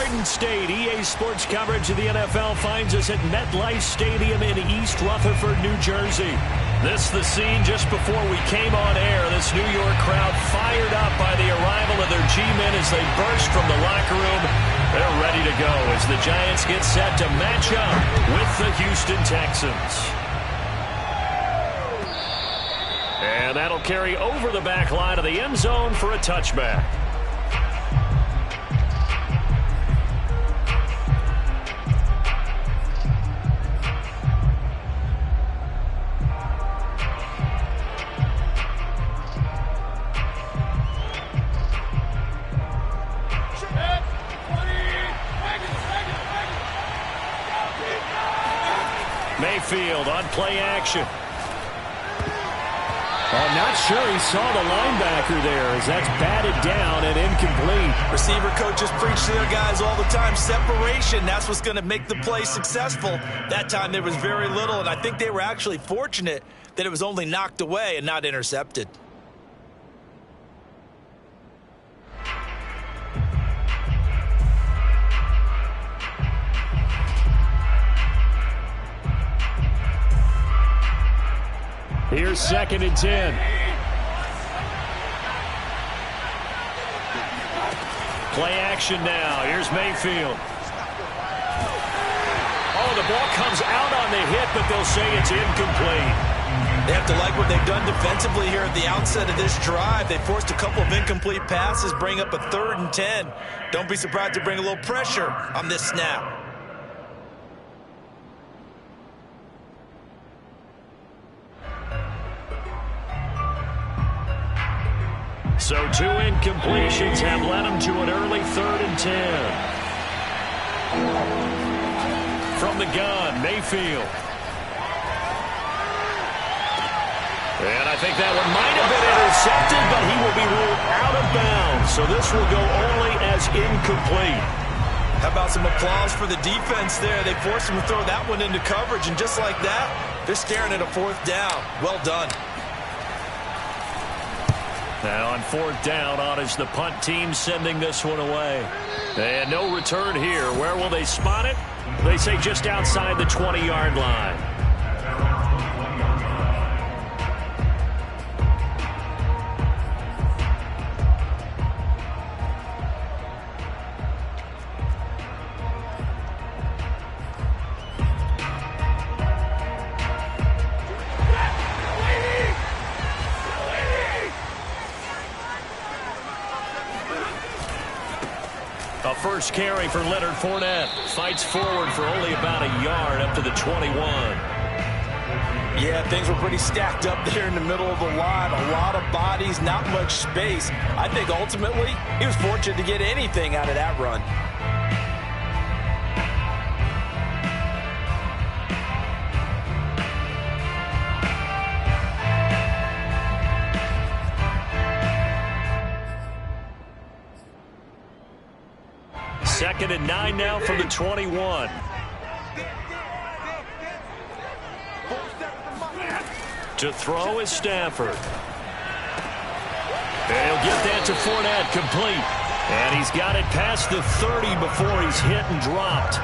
Garden State. EA Sports coverage of the NFL finds us at MetLife Stadium in East Rutherford, New Jersey. This is the scene just before we came on air. This New York crowd fired up by the arrival of their G-men as they burst from the locker room. They're ready to go as the Giants get set to match up with the Houston Texans. And that'll carry over the back line of the end zone for a touchback. Mayfield on play action. I'm not sure he saw the linebacker there as that's batted down and incomplete. Receiver coaches preach to their guys all the time. Separation, that's what's going to make the play successful. That time there was very little, and I think they were actually fortunate that it was only knocked away and not intercepted. Here's 2nd and 10. Play action now. Here's Mayfield. Oh, the ball comes out on the hit, but they'll say it's incomplete. They have to like what they've done defensively here at the outset of this drive. They forced a couple of incomplete passes, bring up a 3rd and 10. Don't be surprised to bring a little pressure on this snap. So 2 incompletions have led them to an early 3rd and 10. From the gun, Mayfield. And I think that one might have been intercepted, but he will be ruled out of bounds. So this will go only as incomplete. How about some applause for the defense there? They forced him to throw that one into coverage, and just like that, they're staring at a 4th down. Well done. Now on 4th down, on is the punt team sending this one away. And no return here. Where will they spot it? They say just outside the 20-yard line. A first carry for Leonard Fournette. Fights forward for only about a yard up to the 21. Yeah, things were pretty stacked up there in the middle of the line. A lot of bodies, not much space. I think ultimately he was fortunate to get anything out of that run. Second and 9 now from the 21. To throw is Stafford. And he'll get that to Fournette, complete. And he's got it past the 30 before he's hit and dropped.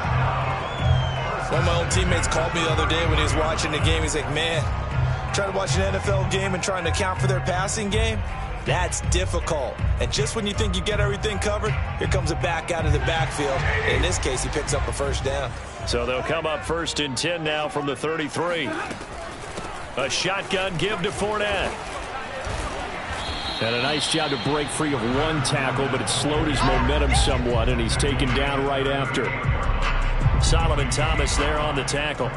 One of my old teammates called me the other day when he was watching the game. He's like, man, trying to watch an NFL game and trying to account for their passing game? That's difficult. And just when you think you get everything covered, here comes a back out of the backfield. In this case, he picks up a 1st down. So they'll come up 1st and 10 now from the 33. A shotgun give to Fournette. And a nice job to break free of one tackle, but it slowed his momentum somewhat, and he's taken down right after. Solomon Thomas there on the tackle.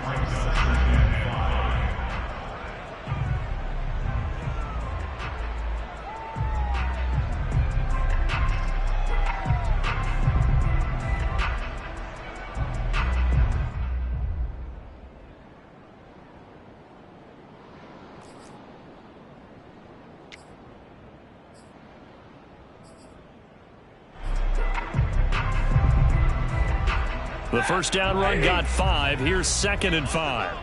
The first down run got 5. Here's 2nd and 5.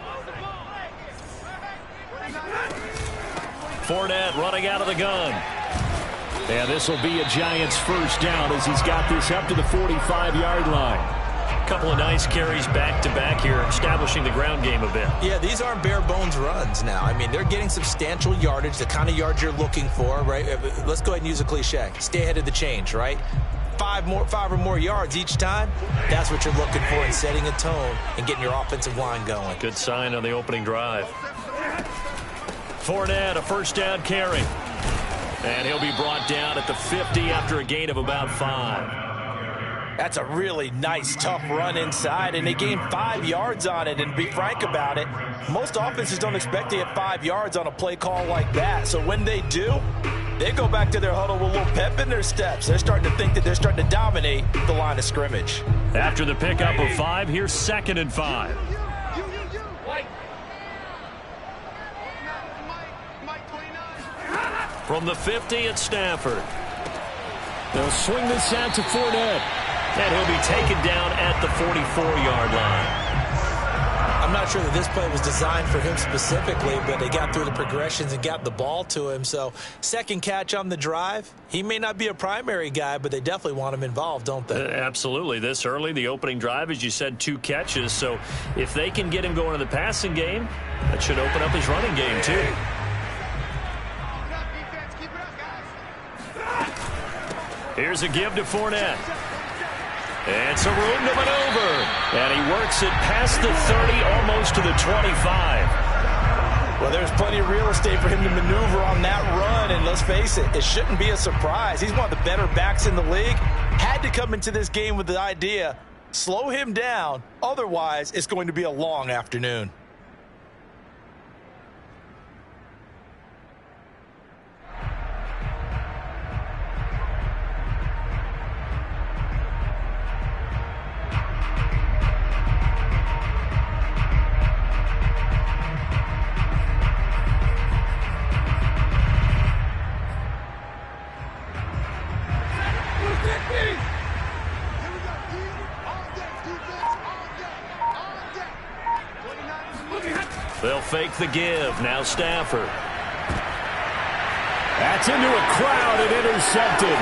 Fournette running out of the gun. And this will be a Giants first down as he's got this up to the 45-yard line. Couple of nice carries back-to-back here, establishing the ground game a bit. Yeah, these aren't bare-bones runs now. I mean, they're getting substantial yardage, the kind of yards you're looking for, right? Let's go ahead and use a cliche. Stay ahead of the change, right? Five or more yards each time, that's what you're looking for in setting a tone and getting your offensive line going. Good sign on the opening drive. Fournette, a first down carry. And he'll be brought down at the 50 after a gain of about 5. That's a really nice, tough run inside, and they gained 5 yards on it. And to be frank about it, most offenses don't expect to get 5 yards on a play call like that. So when they do, they go back to their huddle with a little pep in their steps. They're starting to think that they're starting to dominate the line of scrimmage. After the pickup of 5, here's 2nd and 5. From the 50, it's Stafford. They'll swing this out to Fournette. And he'll be taken down at the 44-yard line. I'm not sure that this play was designed for him specifically, but they got through the progressions and got the ball to him. So, second catch on the drive. He may not be a primary guy, but they definitely want him involved, don't they? Absolutely. This early, the opening drive, as you said, 2 catches. So, if they can get him going in the passing game, that should open up his running game, too. Here's a give to Fournette. It's a room to maneuver. And he works it past the 30, almost to the 25. Well, there's plenty of real estate for him to maneuver on that run. And let's face it, it shouldn't be a surprise. He's one of the better backs in the league. Had to come into this game with the idea, slow him down. Otherwise, it's going to be a long afternoon. They'll fake the give. Now Stafford. That's into a crowd and intercepted.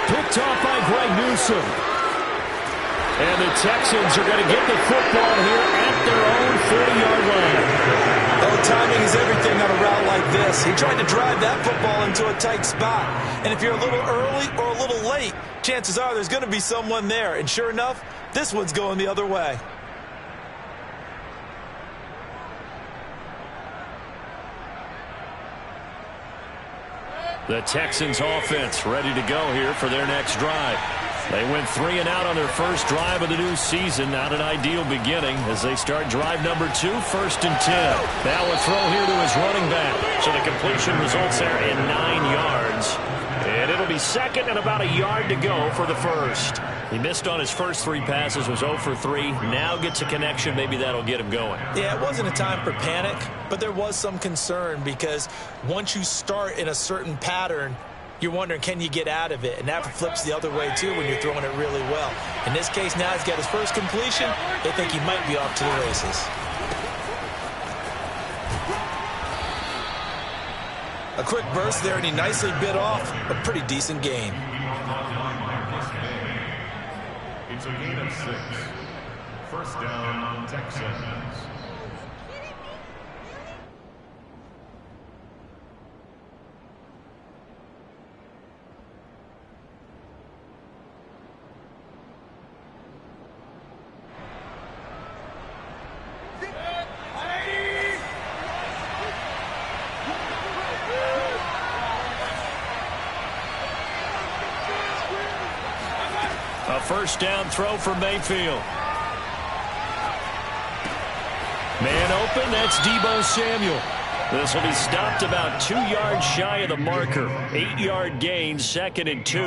Picked off by Greg Newsome. And the Texans are going to get the football here at their own 40-yard line. Oh, timing is everything on a route like this. He tried to drive that football into a tight spot. And if you're a little early or a little late, chances are there's going to be someone there. And sure enough, this one's going the other way. The Texans offense ready to go here for their next drive. They went 3 and out on their first drive of the new season. Not an ideal beginning as they start drive number 2, 1st and 10. Now a throw here to his running back. So the completion results there in 9 yards. And it'll be 2nd and about a yard to go for the first. He missed on his first 3 passes, was 0 for 3. Now gets a connection. Maybe that'll get him going. Yeah, it wasn't a time for panic, but there was some concern because once you start in a certain pattern, you're wondering, can you get out of it? And that flips the other way, too, when you're throwing it really well. In this case, now he's got his first completion. They think he might be off to the races. A quick burst there, and he nicely bit off a pretty decent gain. It's a gain of 6. First down, Texans. A first down throw for Mayfield. Man open, that's Deebo Samuel. This will be stopped about 2 yards shy of the marker. 8-yard gain, 2nd and 2.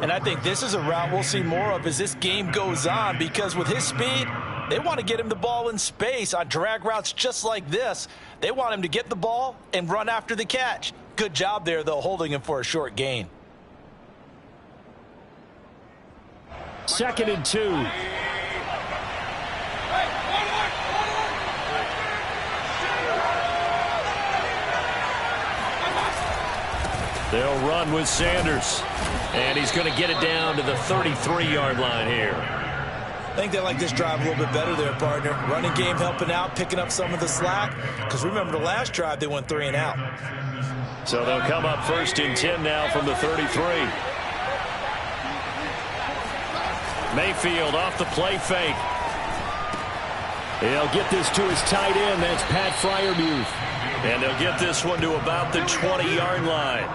And I think this is a route we'll see more of as this game goes on, because with his speed, they want to get him the ball in space on drag routes just like this. They want him to get the ball and run after the catch. Good job there, though, holding him for a short gain. 2nd and 2. They'll run with Sanders. And he's going to get it down to the 33-yard line here. I think they like this drive a little bit better there, partner. Running game helping out, picking up some of the slack. Because remember the last drive, they went 3 and out. So they'll come up 1st and 10 now from the 33. Mayfield off the play fake. He'll get this to his tight end. That's Pat Freiermuth. And they'll get this one to about the 20-yard line.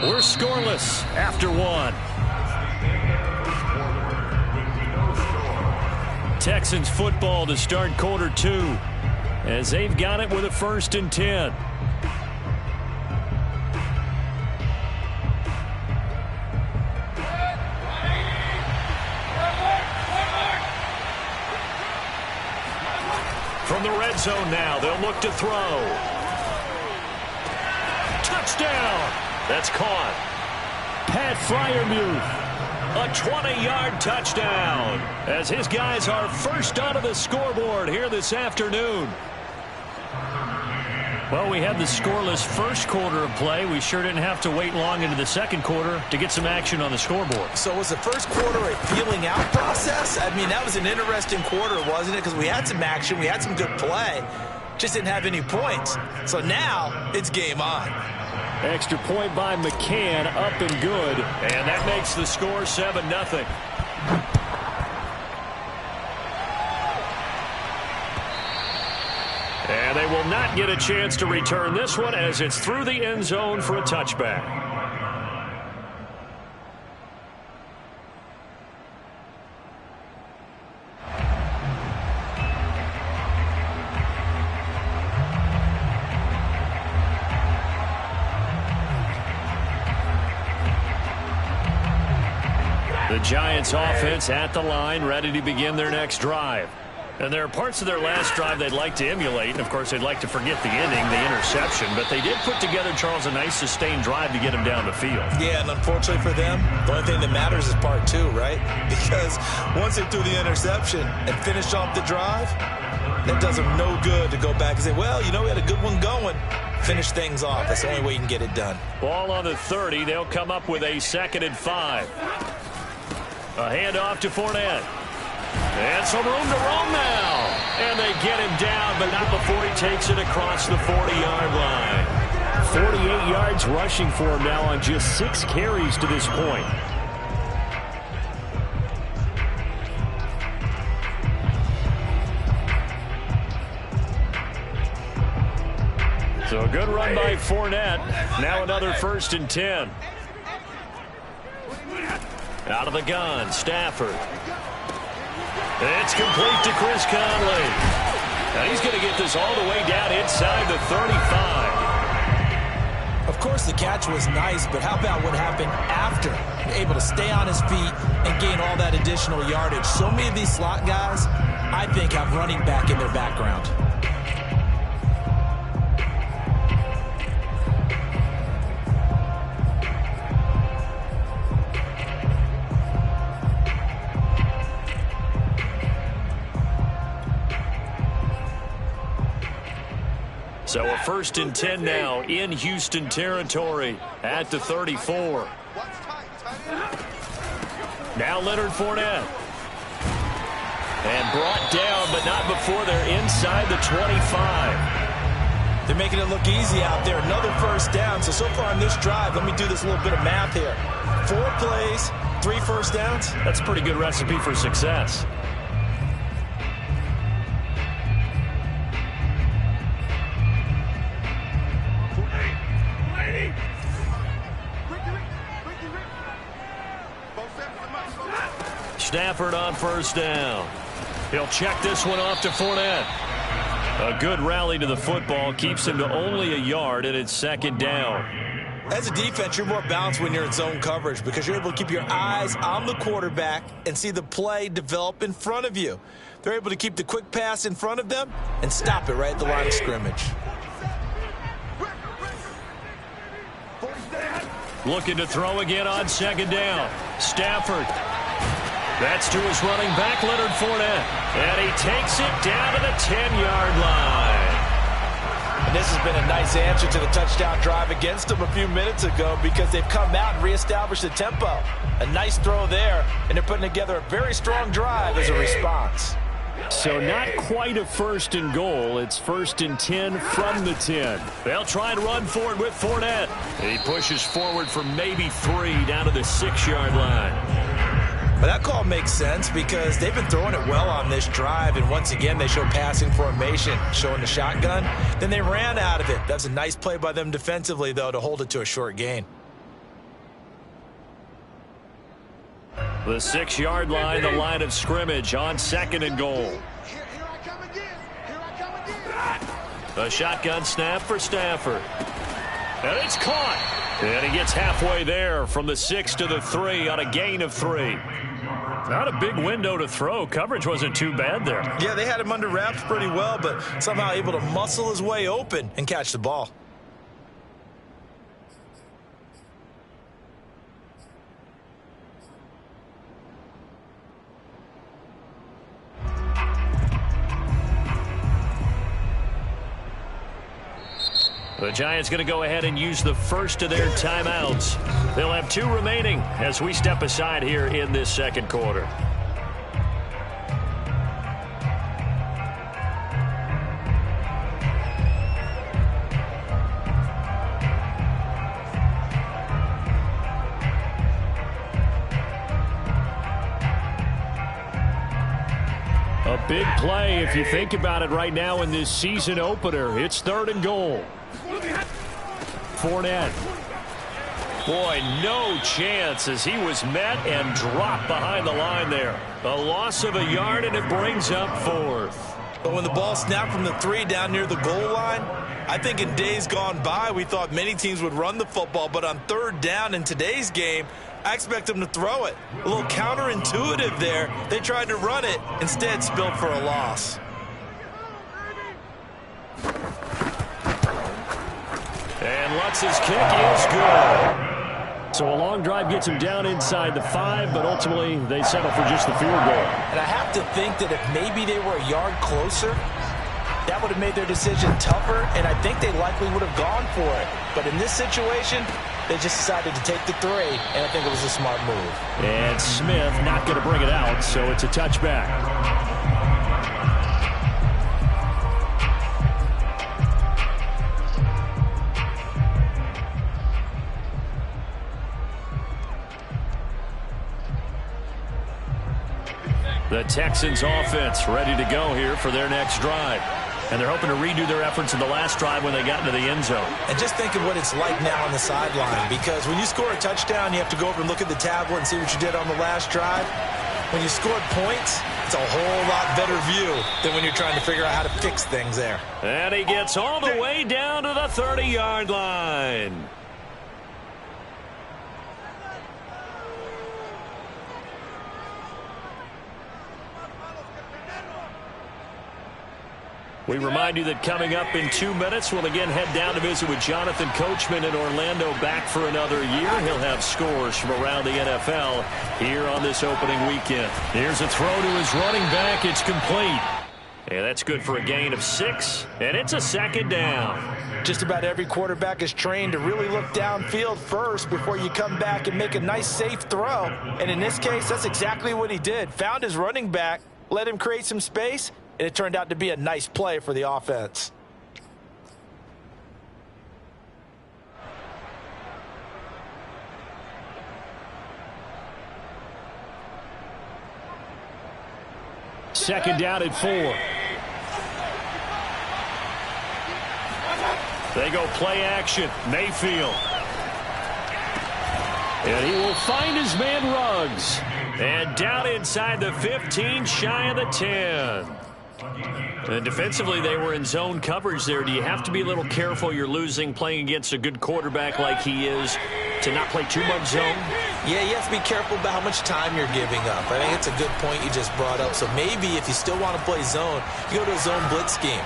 We're scoreless after 1. Texans football to start quarter 2 as they've got it with a 1st and 10. From the red zone now, they'll look to throw. Touchdown! That's caught. Pat Freiermuth. A 20-yard touchdown as his guys are first onto the scoreboard here this afternoon. Well, we had the scoreless first quarter of play. We sure didn't have to wait long into the second quarter to get some action on the scoreboard. So was the first quarter a feeling out process? I mean, that was an interesting quarter, wasn't it? Because we had some action, we had some good play, just didn't have any points. So now it's game on. Extra point by McCann, up and good. And that makes the score 7-0. And they will not get a chance to return this one as it's through the end zone for a touchback. The Giants offense at the line, ready to begin their next drive. And there are parts of their last drive they'd like to emulate. And, of course, they'd like to forget the inning, the interception. But they did put together, Charles, a nice sustained drive to get him down the field. Yeah, and unfortunately for them, the only thing that matters is part 2, right? Because once they threw the interception and finished off the drive, that does them no good to go back and say, well, you know, we had a good one going. Finish things off. That's the only way you can get it done. Ball on the 30. They'll come up with a 2nd and 5. A handoff to Fournette. And some room to roam now. And they get him down, but not before he takes it across the 40-yard line. 48 yards rushing for him now on just 6 carries to this point. So a good run by Fournette. Now another 1st and 10. Out of the gun, Stafford. It's complete to Chris Conley. Now he's going to get this all the way down inside the 35. Of course, the catch was nice, but how about what happened after? Able to stay on his feet and gain all that additional yardage. So many of these slot guys, I think, have running back in their background. So a 1st and 10 now in Houston territory at the 34. Now Leonard Fournette. And brought down, but not before they're inside the 25. They're making it look easy out there. Another 1st down. So far in this drive, let me do this little bit of math here. 4 plays, 3 1st downs. That's a pretty good recipe for success. Stafford on 1st down. He'll check this one off to Fournette. A good rally to the football keeps him to only a yard, and it's 2nd down. As a defense, you're more balanced when you're in zone coverage because you're able to keep your eyes on the quarterback and see the play develop in front of you. They're able to keep the quick pass in front of them and stop it right at the line of scrimmage. Looking to throw again on 2nd down. Stafford. That's to his running back, Leonard Fournette. And he takes it down to the 10-yard line. this has been a nice answer to the touchdown drive against them a few minutes ago because they've come out and reestablished the tempo. A nice throw there, and they're putting together a very strong drive as a response. So not quite a 1st and goal. It's 1st and 10 from the 10. They'll try and run for it with Fournette. He pushes forward for maybe 3 down to the 6-yard line. But that call makes sense because they've been throwing it well on this drive, and once again they show passing formation, showing the shotgun. Then they ran out of it. That's a nice play by them defensively, though, to hold it to a short gain. The 6-yard line, the line of scrimmage on 2nd and goal. A shotgun snap for Stafford. And it's caught. And he gets halfway there from the 6 to the 3 on a gain of 3. Not a big window to throw. Coverage wasn't too bad there. Yeah, they had him under wraps pretty well, but somehow able to muscle his way open and catch the ball. The Giants going to go ahead and use the first of their timeouts. They'll have 2 remaining as we step aside here in this 2nd quarter. A big play if you think about it right now in this season opener. It's 3rd and goal. Fournette. Boy, no chance as he was met and dropped behind the line there. A loss of a yard, and it brings up 4th. But when the ball snapped from the 3 down near the goal line, I think in days gone by we thought many teams would run the football, but on 3rd down in today's game, I expect them to throw it. A little counterintuitive there. They tried to run it, instead spilled for a loss. And Lutz's kick is good. So a long drive gets him down inside the 5, but ultimately they settle for just the field goal. And I have to think that if maybe they were a yard closer, that would have made their decision tougher, and I think they likely would have gone for it. But in this situation, they just decided to take the 3, and I think it was a smart move. And Smith not going to bring it out, so it's a touchback. The Texans offense ready to go here for their next drive. And they're hoping to redo their efforts in the last drive when they got into the end zone. And just think of what it's like now on the sideline, because when you score a touchdown, you have to go over and look at the tablet and see what you did on the last drive. When you scored points, it's a whole lot better view than when you're trying to figure out how to fix things there. And he gets all the way down to the 30-yard line. We remind you that coming up in 2 minutes, we'll again head down to visit with Jonathan Coachman in Orlando, back for another year. He'll have scores from around the NFL here on this opening weekend. Here's a throw to his running back. It's complete. And that's good for a gain of 6, and it's a 2nd down. Just about every quarterback is trained to really look downfield first before you come back and make a nice, safe throw. And in this case, that's exactly what he did. Found his running back, let him create some space, and it turned out to be a nice play for the offense. Second down at 4. They go play action. Mayfield. And he will find his man Ruggs. And down inside the 15, shy of the 10. And defensively, they were in zone coverage there. Do you have to be a little careful? You're losing playing against a good quarterback like he is to not play too much zone? Yeah, you have to be careful about how much time you're giving up. I think it's a good point you just brought up. So maybe if you still want to play zone, you go to a zone blitz scheme.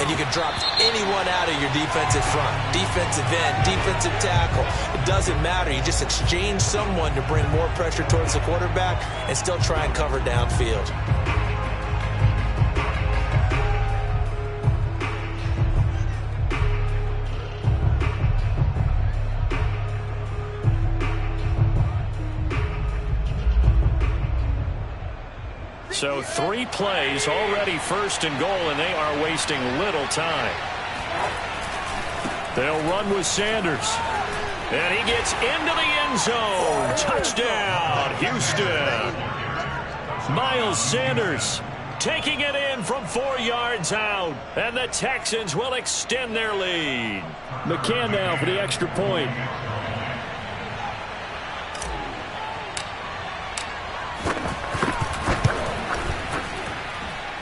And you can drop anyone out of your defensive front, defensive end, defensive tackle. It doesn't matter. You just exchange someone to bring more pressure towards the quarterback and still try and cover downfield. So 3 plays already first and goal, and they are wasting little time. They'll run with Sanders. And he gets into the end zone. Touchdown, Houston. Miles Sanders taking it in from 4 yards out. And the Texans will extend their lead. McCann now for the extra point.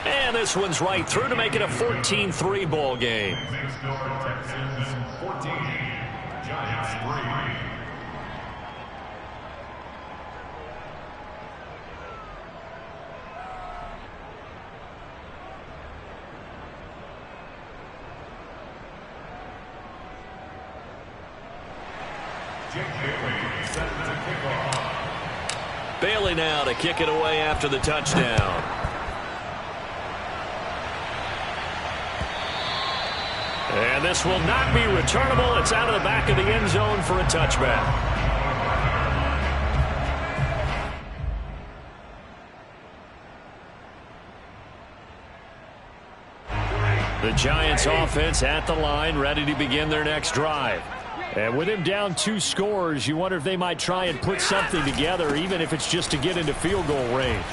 And this one's right through to make it a 14-3 ball game. Texans 14, Giants 3. Bailey now to kick it away after the touchdown. And this will not be returnable. It's out of the back of the end zone for a touchback. The Giants offense at the line, ready to begin their next drive. And with him down 2 scores, you wonder if they might try and put something together, even if it's just to get into field goal range.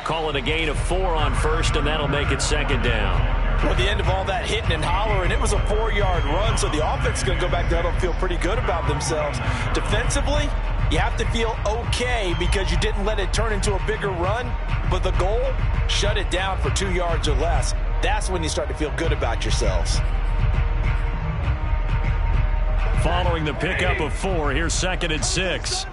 Call it a gain of 4 on first, and that'll make it second down. Well, the end of all that hitting and hollering, it was a 4-yard run, so the offense is going to go back there and feel pretty good about themselves. Defensively, you have to feel okay because you didn't let it turn into a bigger run, but the goal, shut it down for 2 yards or less. That's when you start to feel good about yourselves. Following the pickup of 4, here's 2nd and 6.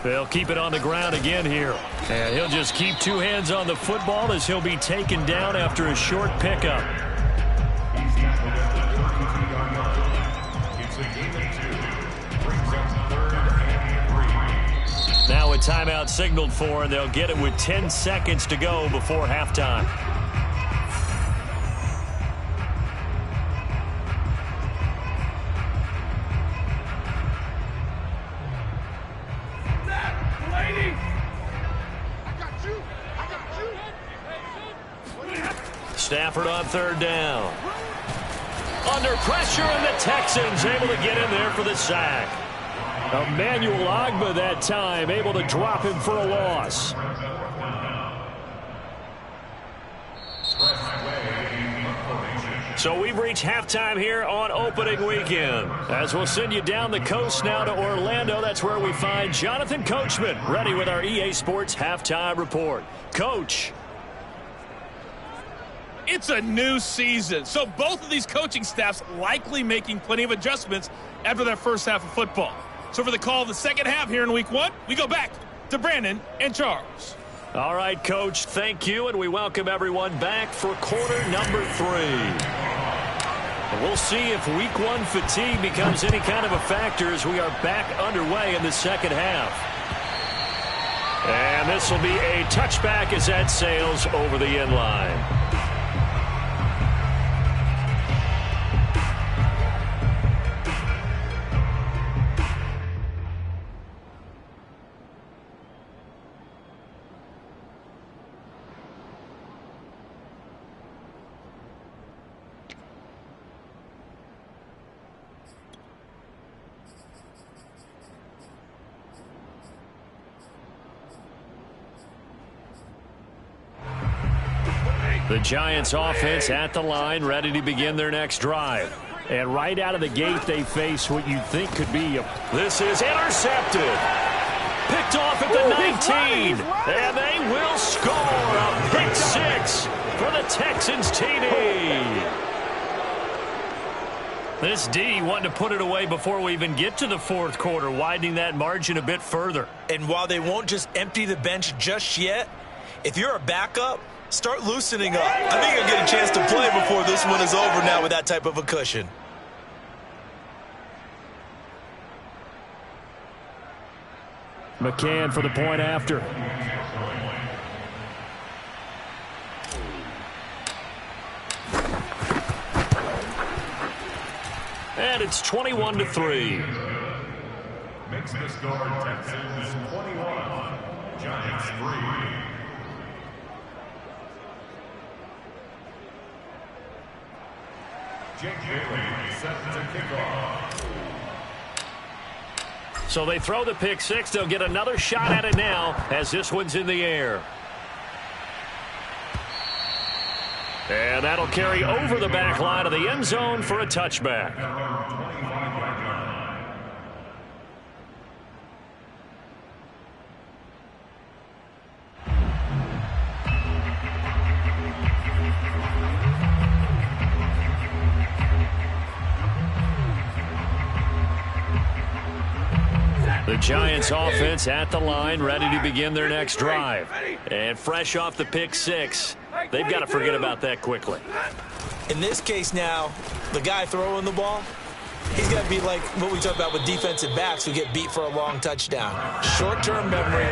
They'll keep it on the ground again here. And he'll just keep 2 hands on the football as he'll be taken down after a short pickup. Now a timeout signaled for, and they'll get it with 10 seconds to go before halftime. Stafford on 3rd down. Under pressure, and the Texans able to get in there for the sack. Emmanuel Ogbah that time, able to drop him for a loss. So we've reached halftime here on opening weekend. As we'll send you down the coast now to Orlando, that's where we find Jonathan Coachman, ready with our EA Sports halftime report. Coach. It's a new season, so both of these coaching staffs likely making plenty of adjustments after their first half of football. So for the call of the second half here in week 1, we go back to Brandon and Charles. All right, Coach, thank you, and we welcome everyone back for quarter number 3. We'll see if week 1 fatigue becomes any kind of a factor as we are back underway in the second half. And this will be a touchback as that sails over the end line. The Giants offense at the line, ready to begin their next drive. And right out of the gate, they face what you'd think could be a... This is intercepted. Picked off at the 19. And they will score a pick 6 for the Texans TD. This D wanting to put it away before we even get to the 4th quarter, widening that margin a bit further. And while they won't just empty the bench just yet, if you're a backup, start loosening up. I think you'll get a chance to play before this one is over now with that type of a cushion. McCann for the point after. And it's 21-3. Makes the score Texans 21, Giants 3. Jake Bailey set to kick off. So they throw the pick six. They'll get another shot at it now as this one's in the air. And that'll carry over the back line of the end zone for a touchback. The Giants offense at the line, ready to begin their next drive. And fresh off the pick six, they've got to forget about that quickly. In this case now, the guy throwing the ball, he's got to be like what we talk about with defensive backs who get beat for a long touchdown. Short-term memory,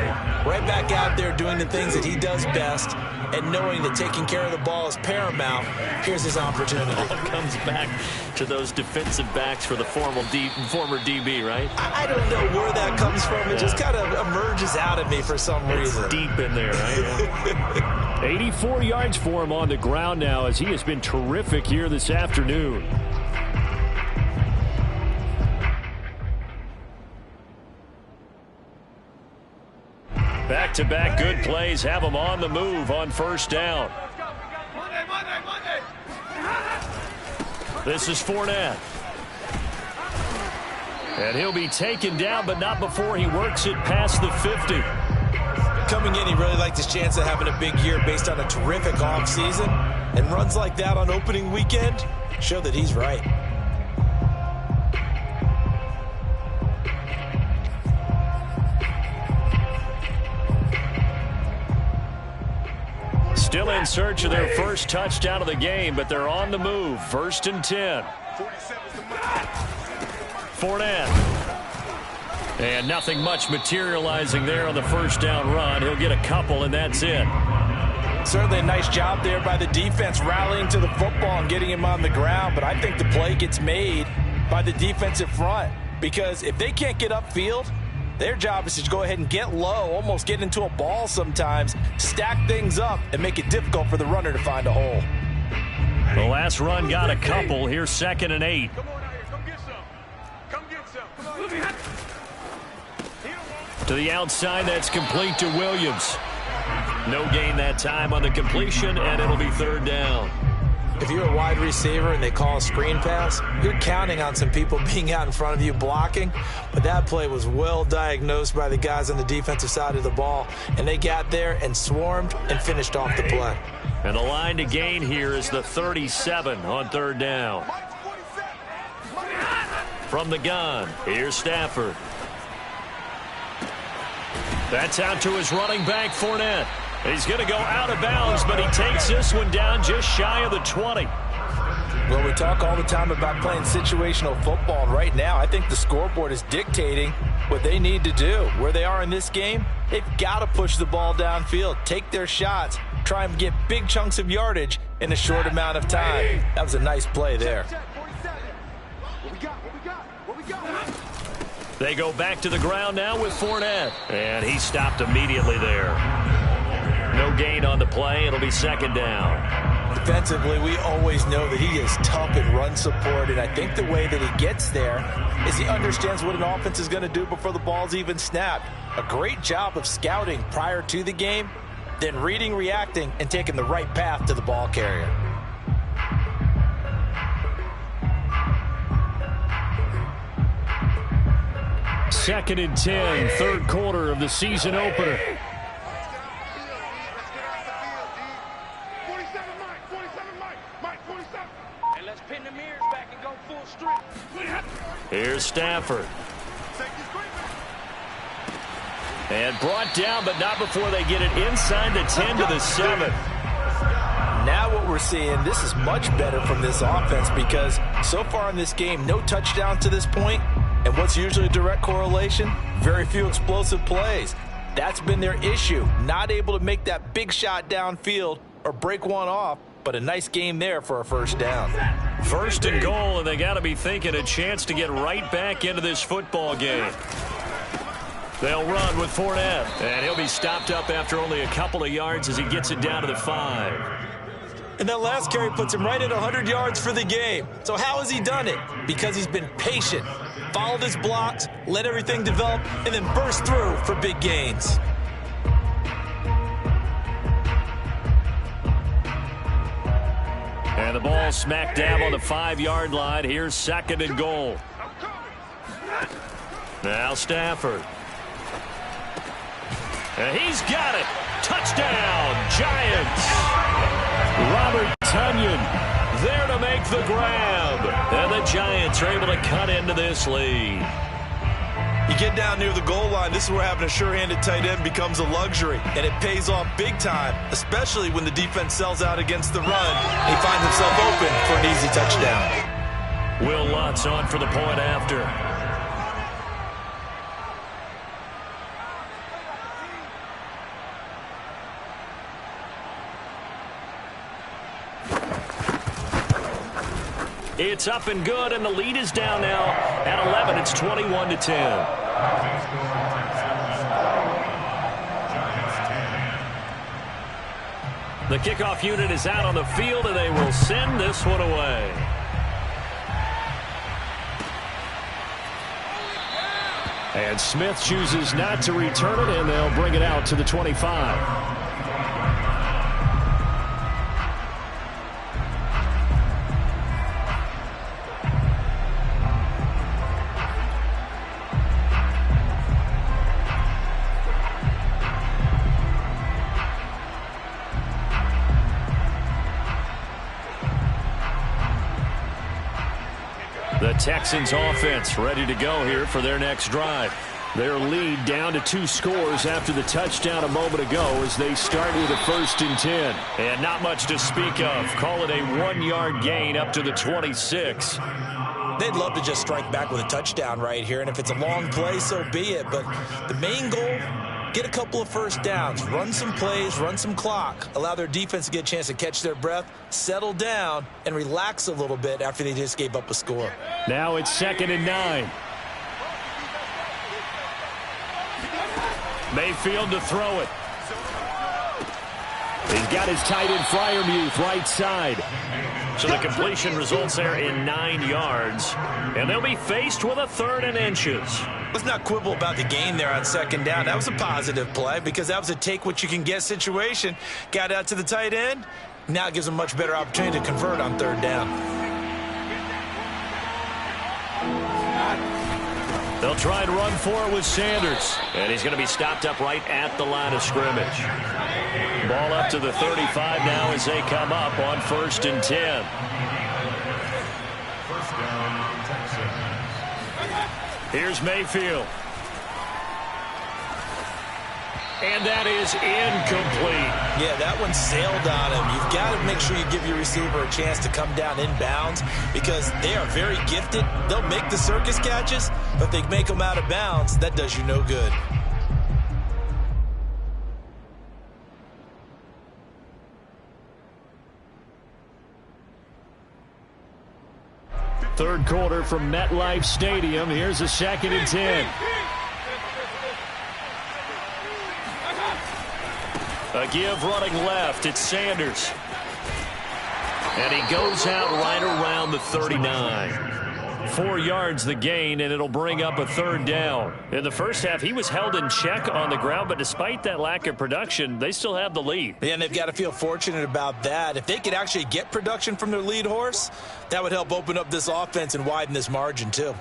right back out there doing the things that he does best, and knowing that taking care of the ball is paramount. Here's his opportunity. It all comes back to those defensive backs for the former DB, right? I don't know where that comes from. It just kind of emerges out of me for some reason. It's deep in there, right? 84 yards for him on the ground now as he has been terrific here this afternoon. Back-to-back good plays have him on the move on first down. This is Fournette. And he'll be taken down, but not before he works it past the 50. Coming in, he really liked his chance of having a big year based on a terrific offseason. And runs like that on opening weekend show that he's right. Still in search of their first touchdown of the game, but they're on the move. 1st and 10. Fournette. And nothing much materializing there on the first down run. He'll get a couple, and that's it. Certainly a nice job there by the defense rallying to the football and getting him on the ground, but I think the play gets made by the defensive front because if they can't get upfield, their job is to go ahead and get low, almost get into a ball sometimes, stack things up, and make it difficult for the runner to find a hole. The last run got a couple. Here's 2nd and 8. Come on out here. Come get some. Come get some. Come on. To the outside, that's complete to Williams. No gain that time on the completion, and it'll be 3rd down. If you're a wide receiver and they call a screen pass, you're counting on some people being out in front of you blocking. But that play was well diagnosed by the guys on the defensive side of the ball. And they got there and swarmed and finished off the play. And the line to gain here is the 37 on 3rd down. From the gun, here's Stafford. That's out to his running back, Fournette. He's going to go out of bounds, but he takes this one down just shy of the 20. Well, we talk all the time about playing situational football, and right now I think the scoreboard is dictating what they need to do. Where they are in this game, they've got to push the ball downfield, take their shots, try and get big chunks of yardage in a short amount of time. That was a nice play there. They go back to the ground now with Fournette, and he stopped immediately there. No gain on the play. It'll be 2nd down. Defensively, we always know that he is tough in run support, and I think the way that he gets there is he understands what an offense is going to do before the ball's even snapped. A great job of scouting prior to the game, then reading, reacting, and taking the right path to the ball carrier. Second and 10, 3rd quarter of the season opener. Here's Stafford. And brought down, but not before they get it inside the 10 to the 7. Now what we're seeing, this is much better from this offense because so far in this game, no touchdown to this point. And what's usually a direct correlation? Very few explosive plays. That's been their issue. Not able to make that big shot downfield or break one off, but a nice game there for a 1st down. 1st and goal, and they got to be thinking a chance to get right back into this football game. They'll run with Fournette. And he'll be stopped up after only a couple of yards as he gets it down to the 5. And that last carry puts him right at 100 yards for the game. So how has he done it? Because he's been patient, followed his blocks, let everything develop, and then burst through for big gains. And the ball smack dab on the 5-yard line. Here's 2nd and goal. Now Stafford. And he's got it. Touchdown, Giants. Robert Tonyan there to make the grab. And the Giants are able to cut into this lead. You get down near the goal line, this is where having a sure-handed tight end becomes a luxury, and it pays off big time, especially when the defense sells out against the run. He finds himself open for an easy touchdown. Will Lutz on for the point after. It's up and good, and the lead is down now at 11. It's 21-10. The kickoff unit is out on the field, and they will send this one away. And Smith chooses not to return it, and they'll bring it out to the 25. The Texans offense ready to go here for their next drive. Their lead down to 2 scores after the touchdown a moment ago as they start with a 1st and 10. And not much to speak of. Call it a 1-yard gain up to the 26. They'd love to just strike back with a touchdown right here, and if it's a long play, so be it. But the main goal, get a couple of first downs, run some plays, run some clock, allow their defense to get a chance to catch their breath, settle down, and relax a little bit after they just gave up a score. Now it's 2nd and 9. Mayfield to throw it. He's got his tight end Freiermuth right side. So the completion results there in 9 yards. And they'll be faced with a 3rd and inches. Let's not quibble about the gain there on 2nd down. That was a positive play because that was a take-what-you-can-get situation. Got out to the tight end. Now it gives them a much better opportunity to convert on 3rd down. They'll try and run for it with Sanders. And he's going to be stopped up right at the line of scrimmage. Ball up to the 35 now as they come up on 1st and 10. First down, Texans. Here's Mayfield. And that is incomplete. Yeah, that one sailed on him. You've got to make sure you give your receiver a chance to come down inbounds because they are very gifted. They'll make the circus catches, but if they make them out of bounds, that does you no good. Third quarter from MetLife Stadium. Here's a 2nd and 10. A give running left. It's Sanders. And he goes out right around the 39. 4 yards the gain, and it'll bring up a 3rd down. In the first half, he was held in check on the ground, but despite that lack of production, they still have the lead. Yeah, and they've got to feel fortunate about that. If they could actually get production from their lead horse, that would help open up this offense and widen this margin, too.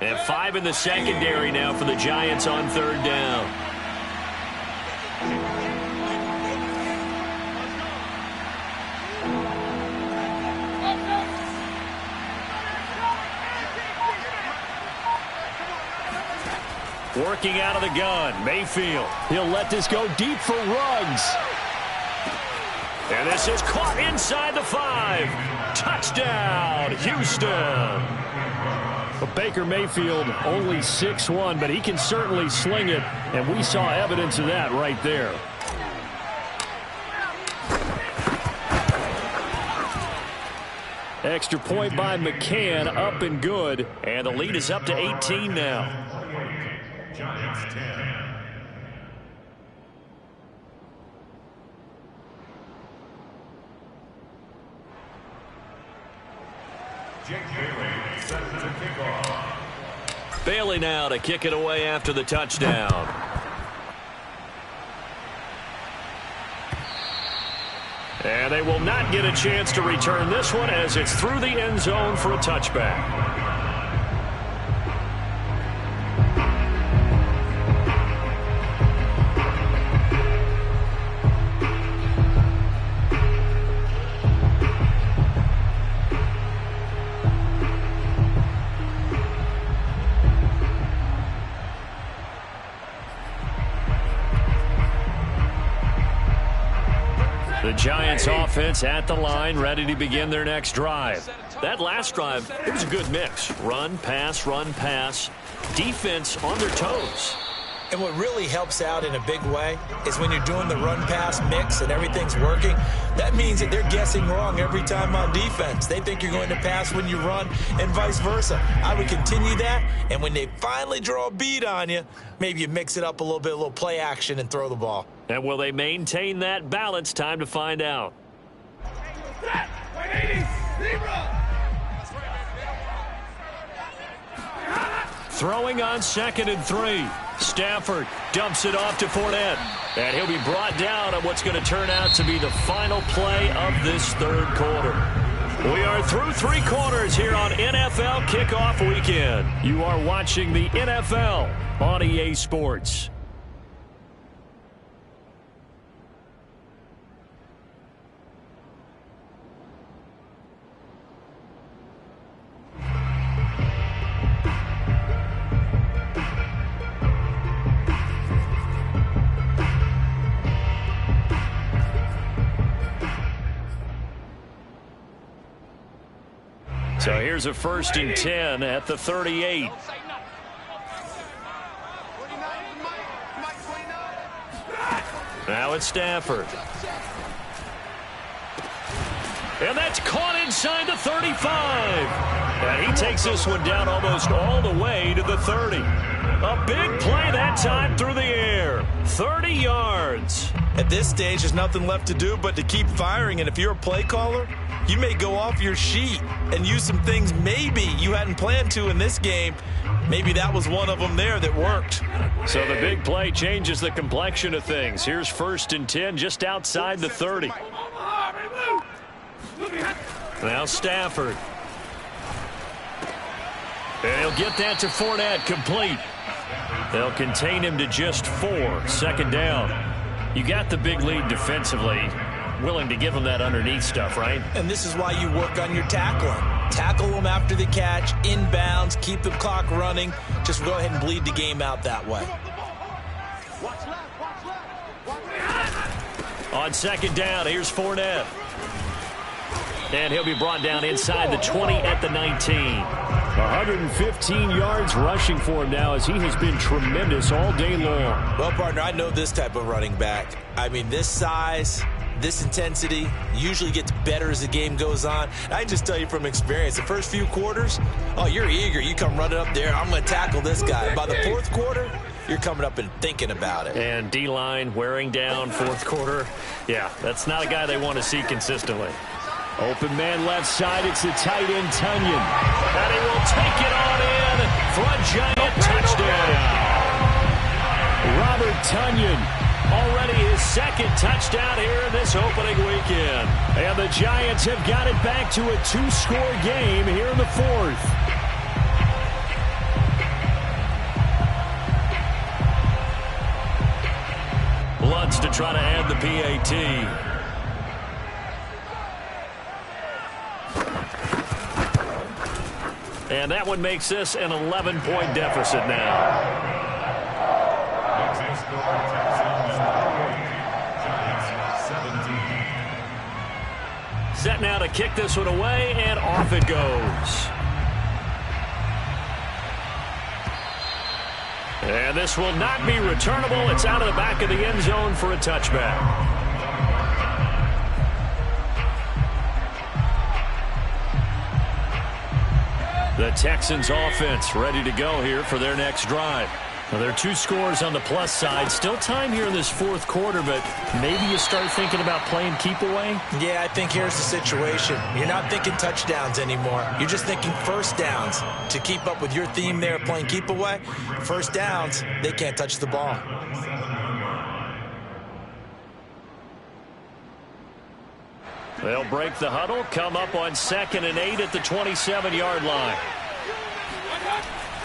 And 5 in the secondary now for the Giants on 3rd down. Working out of the gun, Mayfield. He'll let this go deep for Ruggs. And this is caught inside the 5. Touchdown, Houston. But Baker Mayfield only 6'1", but he can certainly sling it, and we saw evidence of that right there. Extra point by McCann, up and good, and the lead is up to 18 now. Giants 10. Jake Bailey set to kick off. Bailey now to kick it away after the touchdown. And they will not get a chance to return this one as it's through the end zone for a touchback. The Giants offense at the line, ready to begin their next drive. That last drive, it was a good mix. Run, pass, defense on their toes. And what really helps out in a big way is when you're doing the run-pass mix and everything's working, that means that they're guessing wrong every time on defense. They think you're going to pass when you run and vice versa. I would continue that, and when they finally draw a beat on you, maybe you mix it up a little bit, a little play action, and throw the ball. And will they maintain that balance? Time to find out. Throwing on 2nd and 3. Stafford dumps it off to Fournette. And he'll be brought down on what's going to turn out to be the final play of this third quarter. We are through 3 quarters here on NFL Kickoff Weekend. You are watching the NFL on EA Sports. So here's a 1st and 10 at the 38. Now it's Stafford. And that's caught inside the 35. And he takes this one down almost all the way to the 30. A big play that time through the air. 30 yards. At this stage, there's nothing left to do but to keep firing. And if you're a play caller, you may go off your sheet and use some things maybe you hadn't planned to in this game. Maybe that was one of them there that worked. So the big play changes the complexion of things. Here's 1st and 10 just outside the 30. Now Stafford. And he'll get that to Fournette, complete. They'll contain him to just 4. 2nd down. You got the big lead defensively. Willing to give them that underneath stuff, right? And this is why you work on your tackling. Tackle them after the catch, inbounds, keep the clock running. Just go ahead and bleed the game out that way. On 2nd down, here's Fournette. And he'll be brought down inside the 20 at the 19. 115 yards rushing for him now as he has been tremendous all day long. Well, partner, I know this type of running back. I mean, this size, this intensity usually gets better as the game goes on. I can just tell you from experience, the first few quarters, oh, you're eager. You come running up there, I'm going to tackle this guy. By the 4th quarter, you're coming up and thinking about it. And D-line wearing down 4th quarter. Yeah, that's not a guy they want to see consistently. Open man left side, it's the tight end, Tunyon. And he will take it on in for a Giant touchdown. Robert Tunyon. Already his 2nd touchdown here in this opening weekend. And the Giants have got it back to a 2-score game here in the 4th. Lutz to try to add the PAT. And that one makes this an 11-point deficit now. Set now to kick this one away, and off it goes. And this will not be returnable. It's out of the back of the end zone for a touchback. The Texans offense ready to go here for their next drive. Well, there are 2 scores on the plus side. Still time here in this fourth quarter, but maybe you start thinking about playing keep away? Yeah, I think here's the situation. You're not thinking touchdowns anymore. You're just thinking first downs. To keep up with your theme there, playing keep away, first downs, they can't touch the ball. They'll break the huddle, come up on 2nd and 8 at the 27-yard line.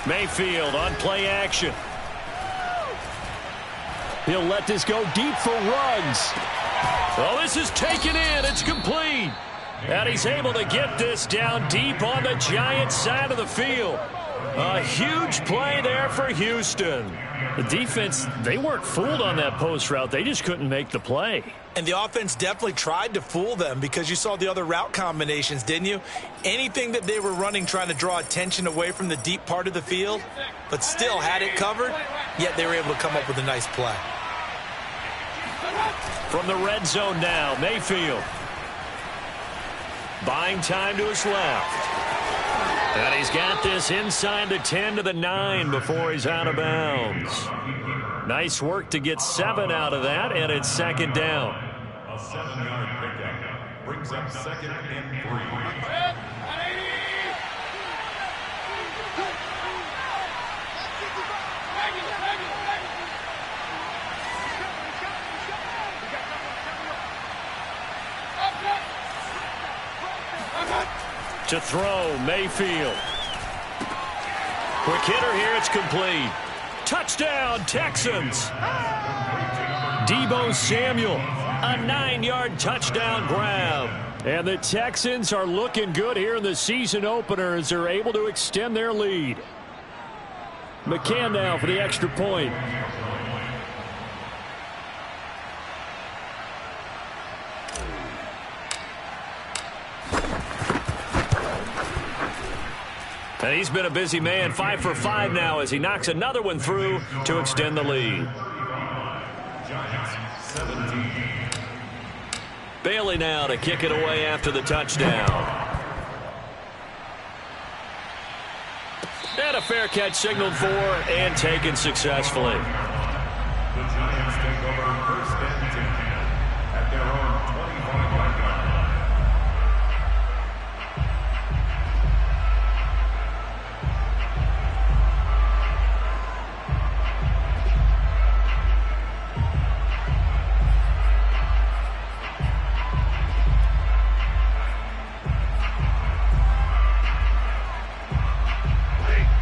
Mayfield on play action. He'll let this go deep for Ruggs. Well, this is taken in. It's complete. And he's able to get this down deep on the Giants side of the field. A huge play there for Houston. The defense, they weren't fooled on that post route. They just couldn't make the play. And the offense definitely tried to fool them because you saw the other route combinations, didn't you? Anything that they were running trying to draw attention away from the deep part of the field, but still had it covered, yet they were able to come up with a nice play. From the red zone now, Mayfield. Buying time to his left. And he's got this inside the 10 to the 9 before he's out of bounds. Nice work to get 7 out of that, and it's 2nd down. A 7-yard pickup brings up 2nd and 3. To throw, Mayfield. Quick hitter here, it's complete. Touchdown, Texans. Deebo Samuel, a 9-yard touchdown grab. And the Texans are looking good here in the season opener as they're able to extend their lead. McCann now for the extra point. And he's been a busy man, 5 for 5 now as he knocks another one through to extend the lead. Giants 17. Bailey now to kick it away after the touchdown. And a fair catch signaled for and taken successfully. The Giants take over 1st and 10 at their own 25-yard line.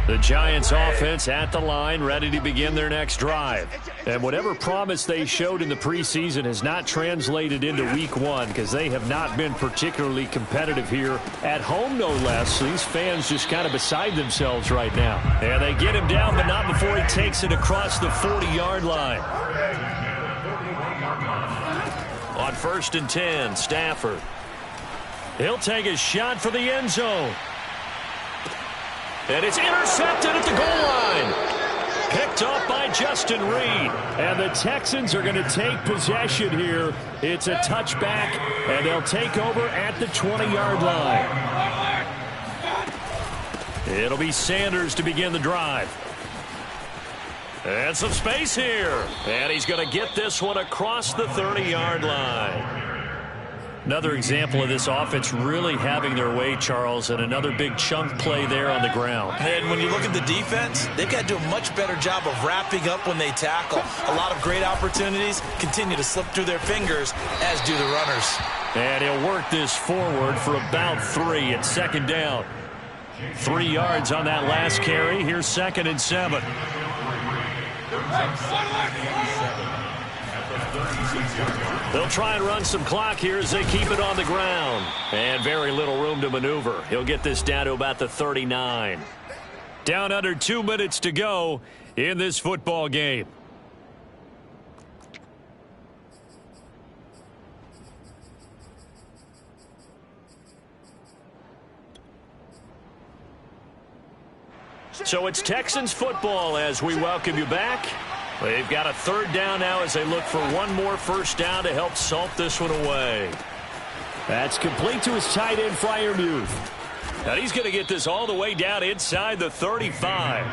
The Giants offense at the line, ready to begin their next drive. And whatever promise they showed in the preseason has not translated into week 1 because they have not been particularly competitive here at home, no less. So these fans just kind of beside themselves right now. And they get him down, but not before he takes it across the 40-yard line. On 1st and 10, Stafford. He'll take a shot for the end zone. And it's intercepted at the goal line. Picked up by Justin Reed. And the Texans are going to take possession here. It's a touchback, and they'll take over at the 20-yard line. It'll be Sanders to begin the drive. And some space here. And he's going to get this one across the 30-yard line. Another example of this offense really having their way, Charles, and another big chunk play there on the ground. And when you look at the defense, they've got to do a much better job of wrapping up when they tackle. A lot of great opportunities continue to slip through their fingers, as do the runners. And he'll work this forward for about 3 at 2nd down. 3 yards on that last carry. Here's 2nd and 7. They'll try and run some clock here as they keep it on the ground. And very little room to maneuver. He'll get this down to about the 39. Down under 2 minutes to go in this football game. So it's Texans football as we welcome you back. They've got a 3rd down now as they look for one more 1st down to help salt this one away. That's complete to his tight end, Freiermuth. Now he's going to get this all the way down inside the 35.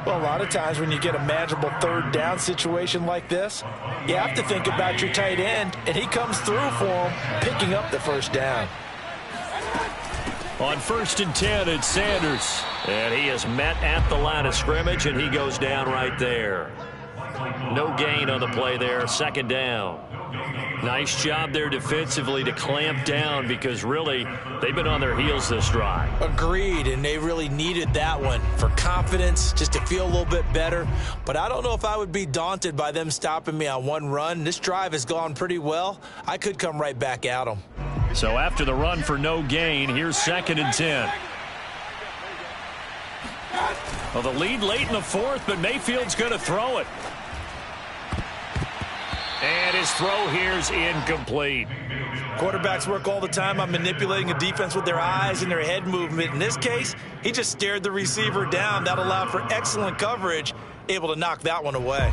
Well, a lot of times when you get a manageable third down situation like this, you have to think about your tight end, and he comes through for him, picking up the first down. On 1st and 10, it's Sanders. And he is met at the line of scrimmage, and he goes down right there. No gain on the play there, 2nd down. Nice job there defensively to clamp down because really they've been on their heels this drive. Agreed, and they really needed that one for confidence, just to feel a little bit better. But I don't know if I would be daunted by them stopping me on one run. This drive has gone pretty well. I could come right back at them. So after the run for no gain, here's 2nd and 10. Well, the lead late in the 4th, but Mayfield's going to throw it. And his throw here is incomplete. Quarterbacks work all the time on manipulating a defense with their eyes and their head movement. In this case, he just stared the receiver down. That allowed for excellent coverage, able to knock that one away.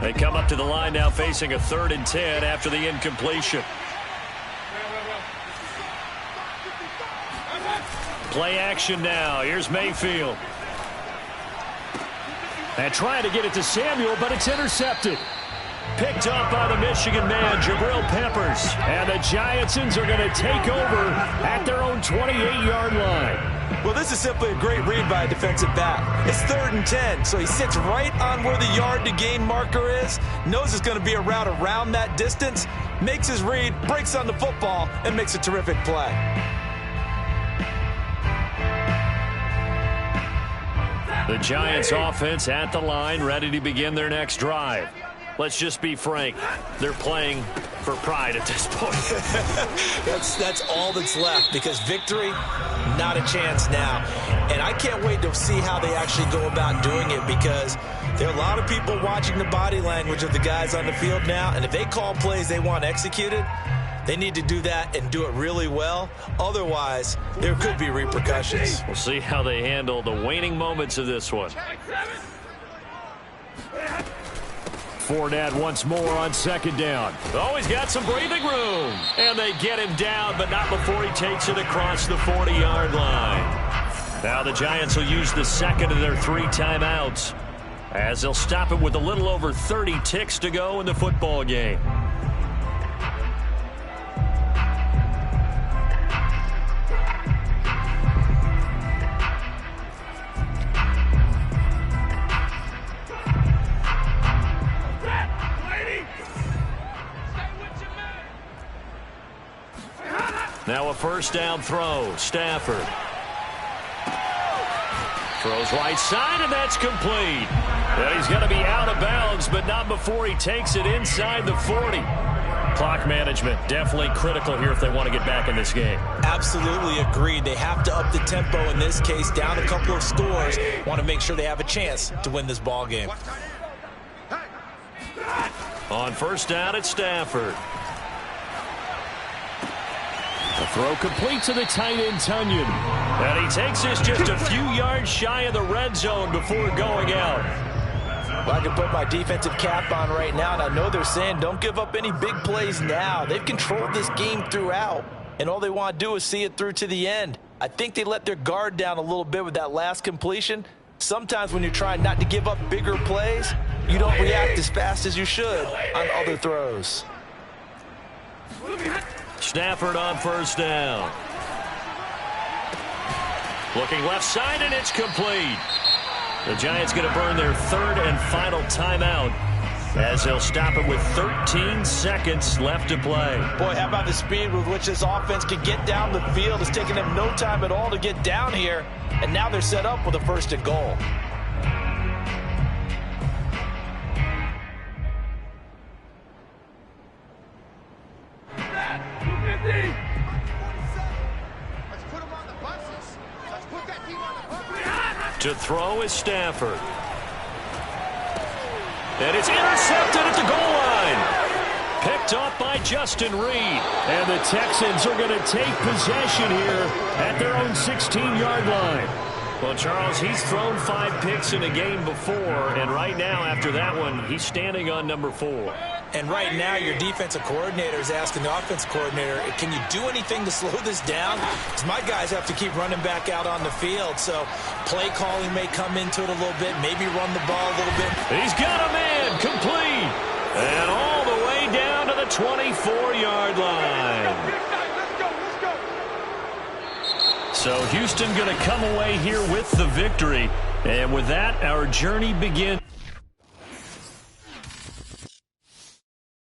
They come up to the line now facing a 3rd and 10 after the incompletion. Play action now. Here's Mayfield. And trying to get it to Samuel, but it's intercepted. Picked up by the Michigan man, Jabril Peppers. And the Giantsons are going to take over at their own 28-yard line. Well, this is simply a great read by a defensive back. It's 3rd and 10, so he sits right on where the yard-to-gain marker is, knows it's going to be a route around that distance, makes his read, breaks on the football, and makes a terrific play. The Giants offense at the line, ready to begin their next drive. Let's just be frank, they're playing for pride at this point. That's all that's left, because victory, not a chance now. And I can't wait to see how they actually go about doing it, because there are a lot of people watching the body language of the guys on the field now, and if they call plays they want executed, they need to do that and do it really well. Otherwise, there could be repercussions. We'll see how they handle the waning moments of this one. Fournette once more on 2nd down. Oh, he's got some breathing room. And they get him down, but not before he takes it across the 40-yard line. Now the Giants will use the 2nd of their 3 timeouts, as they'll stop it with a little over 30 ticks to go in the football game. Now a 1st down throw. Stafford throws right side, and that's complete. And he's going to be out of bounds, but not before he takes it inside the 40. Clock management definitely critical here if they want to get back in this game. Absolutely agreed. They have to up the tempo in this case, down a couple of scores. Want to make sure they have a chance to win this ball game. On 1st down, it's Stafford. The throw complete to the tight end, Tunyon. And he takes this just a few yards shy of the red zone before going out. Well, I can put my defensive cap on right now, and I know they're saying don't give up any big plays now. They've controlled this game throughout, and all they want to do is see it through to the end. I think they let their guard down a little bit with that last completion. Sometimes when you're trying not to give up bigger plays, you don't react as fast as you should on other throws. Stafford on 1st down. Looking left side, and it's complete. The Giants going to burn their 3rd and final timeout, as they'll stop it with 13 seconds left to play. Boy, how about the speed with which this offense can get down the field? It's taken them no time at all to get down here, and now they're set up with a 1st and goal. To throw is Stafford. And it's intercepted at the goal line. Picked off by Justin Reed. And the Texans are going to take possession here at their own 16-yard line. Well, Charles, he's thrown 5 picks in a game before, and right now after that one, he's standing on number 4. And right now, your defensive coordinator is asking the offensive coordinator, can you do anything to slow this down? Because my guys have to keep running back out on the field. So play calling may come into it a little bit, maybe run the ball a little bit. He's got a man complete. And all the way down to the 24-yard line. Let's go. So Houston going to come away here with the victory. And with that, our journey begins.